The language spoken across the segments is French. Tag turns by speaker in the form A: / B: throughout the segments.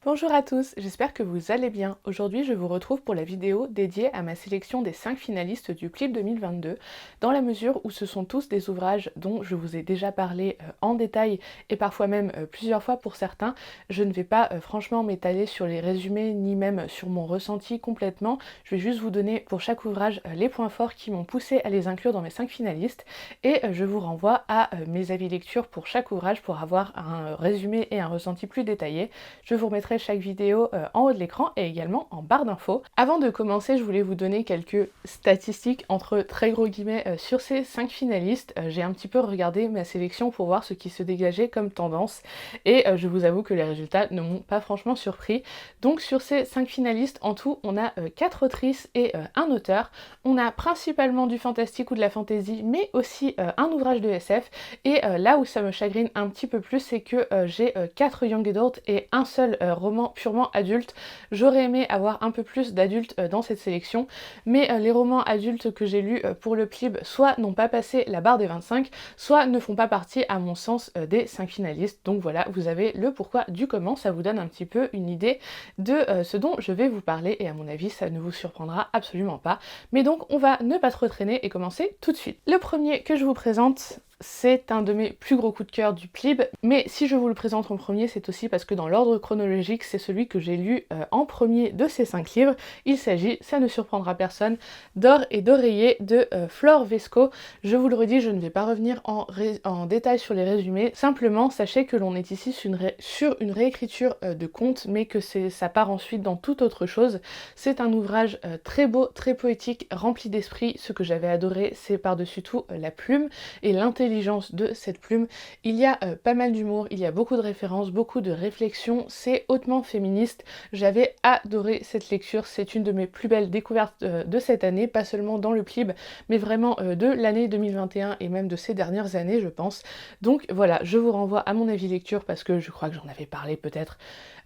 A: Bonjour à tous, j'espère que vous allez bien. Aujourd'hui, je vous retrouve pour la vidéo dédiée à ma sélection des 5 finalistes du CLIP 2022, dans la mesure où ce sont tous des ouvrages dont je vous ai déjà parlé en détail et parfois même plusieurs fois pour certains. Je ne vais pas franchement m'étaler sur les résumés ni même sur mon ressenti complètement. Je vais juste vous donner pour chaque ouvrage les points forts qui m'ont poussé à les inclure dans mes 5 finalistes et je vous renvoie à mes avis lecture pour chaque ouvrage pour avoir un résumé et un ressenti plus détaillé. Je vous remettrai chaque vidéo en haut de l'écran et également en barre d'infos. Avant de commencer, je voulais vous donner quelques statistiques entre très gros guillemets sur ces 5 finalistes. J'ai un petit peu regardé ma sélection pour voir ce qui se dégageait comme tendance et je vous avoue que les résultats ne m'ont pas franchement surpris. Donc sur ces 5 finalistes, en tout, on a 4 autrices et un auteur. On a principalement du fantastique ou de la fantasy, mais aussi un ouvrage de SF. Et là où ça me chagrine un petit peu plus, c'est que j'ai 4 young adults et un seul roman purement adulte. J'aurais aimé avoir un peu plus d'adultes dans cette sélection, mais les romans adultes que j'ai lus pour le PLIB soit n'ont pas passé la barre des 25, soit ne font pas partie à mon sens des 5 finalistes. Donc voilà, vous avez le pourquoi du comment, ça vous donne un petit peu une idée de ce dont je vais vous parler et à mon avis ça ne vous surprendra absolument pas. Mais donc on va ne pas trop traîner et commencer tout de suite. Le premier que je vous présente, c'est un de mes plus gros coups de cœur du PLIB, mais si je vous le présente en premier, c'est aussi parce que dans l'ordre chronologique, c'est celui que j'ai lu en premier de ces 5 livres. Il s'agit, ça ne surprendra personne, d'Or et d'oreiller de Flore Vesco. Je vous le redis, je ne vais pas revenir en détail sur les résumés, simplement sachez que l'on est ici sur une réécriture de conte, mais que ça part ensuite dans toute autre chose. C'est un ouvrage très beau, très poétique, rempli d'esprit. Ce que j'avais adoré, c'est par-dessus tout la plume et l'intelligence de cette plume. Il y a pas mal d'humour, il y a beaucoup de références, beaucoup de réflexions, c'est hautement féministe. J'avais adoré cette lecture, c'est une de mes plus belles découvertes de cette année, pas seulement dans le PLIB, mais vraiment de l'année 2021 et même de ces dernières années, je pense. Donc voilà, je vous renvoie à mon avis lecture parce que je crois que j'en avais parlé peut-être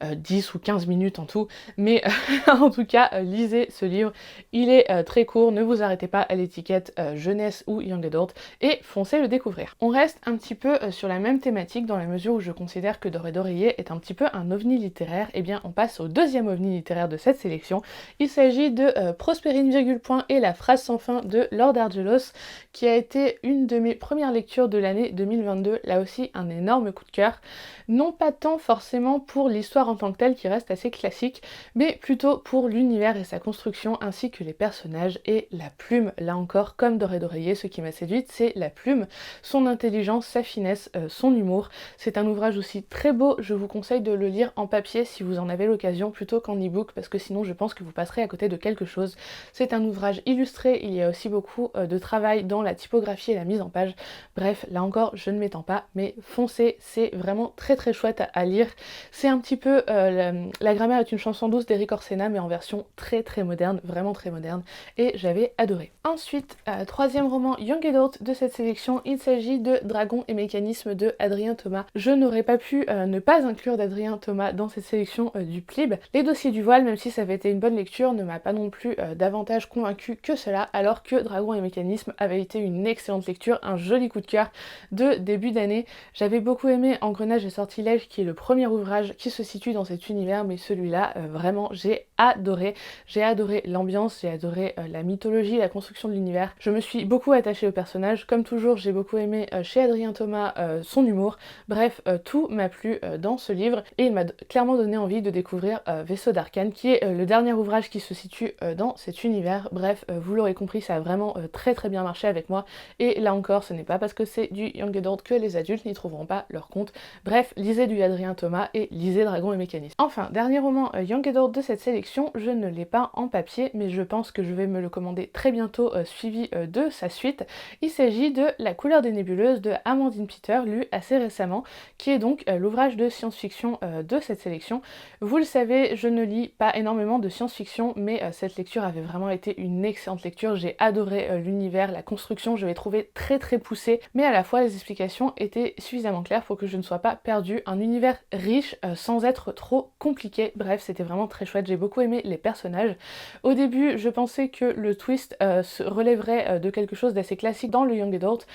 A: 10 ou 15 minutes en tout, mais en tout cas, lisez ce livre, il est très court, ne vous arrêtez pas à l'étiquette jeunesse ou young adult, et foncez le découvrir. On reste un petit peu sur la même thématique dans la mesure où je considère que D'or et d'oreiller est un petit peu un ovni littéraire. Et bien on passe au deuxième ovni littéraire de cette sélection. Il s'agit de Prospérine virgule point et la phrase sans fin de Lord Argelos, qui a été une de mes premières lectures de l'année 2022, là aussi un énorme coup de cœur. Non pas tant forcément pour l'histoire en tant que telle qui reste assez classique, mais plutôt pour l'univers et sa construction ainsi que les personnages et la plume. Là encore, comme D'or et d'oreiller, ce qui m'a séduite, c'est la plume, son intelligence, sa finesse, son humour. C'est un ouvrage aussi très beau, je vous conseille de le lire en papier si vous en avez l'occasion plutôt qu'en e-book parce que sinon je pense que vous passerez à côté de quelque chose. C'est un ouvrage illustré, il y a aussi beaucoup de travail dans la typographie et la mise en page. Bref, là encore, je ne m'étends pas, mais foncez, c'est vraiment très chouette à lire. C'est un petit peu la grammaire est une chanson douce d'Eric Orsena, mais en version très moderne, vraiment très moderne, et j'avais adoré. Ensuite, troisième roman young adult de cette sélection, il s'agit de Dragon et mécanisme de Adrien Thomas. Je n'aurais pas pu ne pas inclure d'Adrien Thomas dans cette sélection du PLIB. Les dossiers du voile, même si ça avait été une bonne lecture, ne m'a pas non plus davantage convaincu que cela, alors que Dragon et mécanisme avait été une excellente lecture, un joli coup de cœur de début d'année. J'avais beaucoup aimé Engrenage et Sortilège, qui est le premier ouvrage qui se situe dans cet univers, mais celui-là, vraiment, j'ai adoré. J'ai adoré l'ambiance, j'ai adoré la mythologie, la construction de l'univers. Je me suis beaucoup attachée au personnage. Comme toujours, j'ai beaucoup aimé chez Adrien Thomas son humour. Bref, tout m'a plu dans ce livre et il m'a clairement donné envie de découvrir Vaisseau d'Arcane, qui est le dernier ouvrage qui se situe dans cet univers. Bref, vous l'aurez compris, ça a vraiment très bien marché avec moi. Et là encore, ce n'est pas parce que c'est du young adult que les adultes n'y trouveront pas leur compte. Bref, lisez du Adrien Thomas et lisez Dragon et mécanisme. Enfin, dernier roman young adult de cette sélection, je ne l'ai pas en papier, mais je pense que je vais me le commander très bientôt, suivi de sa suite. Il s'agit de La couleur des nébuleuses de Amandine Peter, lu assez récemment, qui est donc l'ouvrage de science-fiction de cette sélection. Vous le savez, je ne lis pas énormément de science-fiction, mais cette lecture avait vraiment été une excellente lecture. J'ai adoré l'univers, la construction, je l'ai trouvé très poussée, mais à la fois les explications étaient suffisamment claires pour que je ne sois pas perdue. Un univers riche sans être trop compliqué. Bref, c'était vraiment très chouette, j'ai beaucoup aimé les personnages. Au début, je pensais que le twist se relèverait de quelque chose d'assez classique dans le young adult,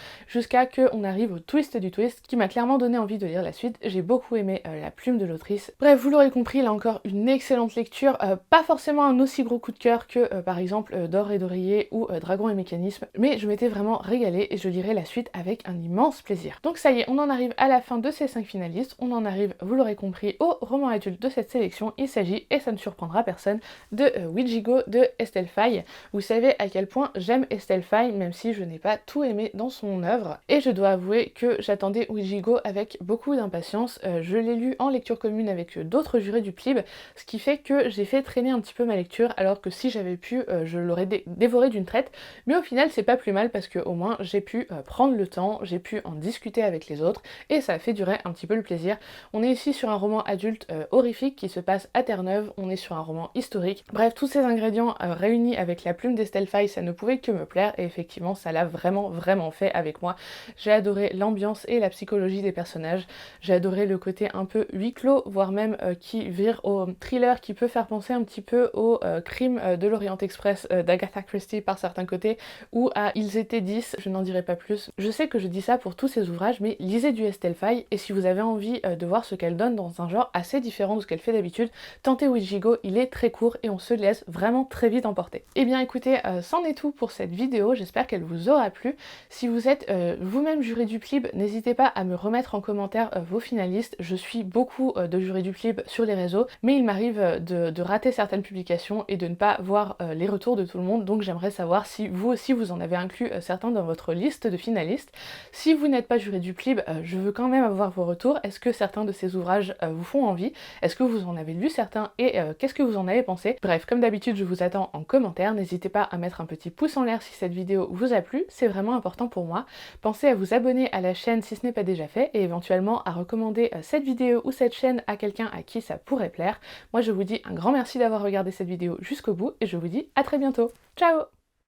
A: jusqu'à qu'on arrive au twist du twist qui m'a clairement donné envie de lire la suite. J'ai beaucoup aimé la plume de l'autrice. Bref, vous l'aurez compris, là encore une excellente lecture, pas forcément un aussi gros coup de cœur que par exemple D'or et d'oreiller ou Dragon et mécanisme, mais je m'étais vraiment régalée et je lirai la suite avec un immense plaisir. Donc ça y est, on en arrive à la fin de ces 5 finalistes, on en arrive, vous l'aurez compris, au roman adulte de cette sélection. Il s'agit, et ça ne surprendra personne, de Ouijigo de Estelle Faye. Vous savez à quel point j'aime Estelle Faye, même si je n'ai pas tout aimé dans son œuvre, et je dois avouer que j'attendais Ouijigo avec beaucoup d'impatience. Je l'ai lu en lecture commune avec d'autres jurés du PLIB, ce qui fait que j'ai fait traîner un petit peu ma lecture, alors que si j'avais pu, je l'aurais dévoré d'une traite, mais au final c'est pas plus mal parce que au moins j'ai pu prendre le temps, j'ai pu en discuter avec les autres, et ça a fait durer un petit peu le plaisir. On est ici sur un roman adulte horrifique qui se passe à Terre-Neuve, on est sur un roman historique. Bref, tous ces ingrédients réunis avec la plume d'Estelle Faye, ça ne pouvait que me plaire, et effectivement ça l'a vraiment fait avec moi. J'ai adoré l'ambiance et la psychologie des personnages, j'ai adoré le côté un peu huis clos, voire même qui vire au thriller, qui peut faire penser un petit peu au crime de l'Orient Express d'Agatha Christie par certains côtés, ou à Ils étaient 10, je n'en dirai pas plus. Je sais que je dis ça pour tous ces ouvrages, mais lisez du Estelle Faye, et si vous avez envie de voir ce qu'elle donne dans un genre assez différent de ce qu'elle fait d'habitude, tentez Ouijigo, il est très court et on se laisse vraiment très vite emporter. Et bien écoutez, c'en est tout pour cette vidéo, j'espère qu'elle vous aura plu. Si vous êtes vous-même juré du PLIB, n'hésitez pas à me remettre en commentaire vos finalistes. Je suis beaucoup de jurés du PLIB sur les réseaux, mais il m'arrive de rater certaines publications et de ne pas voir les retours de tout le monde, donc j'aimerais savoir si vous aussi vous en avez inclus certains dans votre liste de finalistes. Si vous n'êtes pas juré du PLIB, je veux quand même avoir vos retours. Est-ce que certains de ces ouvrages vous font envie? Est-ce que vous en avez lu certains et qu'est-ce que vous en avez pensé? Bref, comme d'habitude, je vous attends en commentaire. N'hésitez pas à mettre un petit pouce en l'air si cette vidéo vous a plu, c'est vraiment important pour moi. Pensez à vous abonner à la chaîne si ce n'est pas déjà fait et éventuellement à recommander cette vidéo ou cette chaîne à quelqu'un à qui ça pourrait plaire. Moi, je vous dis un grand merci d'avoir regardé cette vidéo jusqu'au bout et je vous dis à très bientôt. Ciao!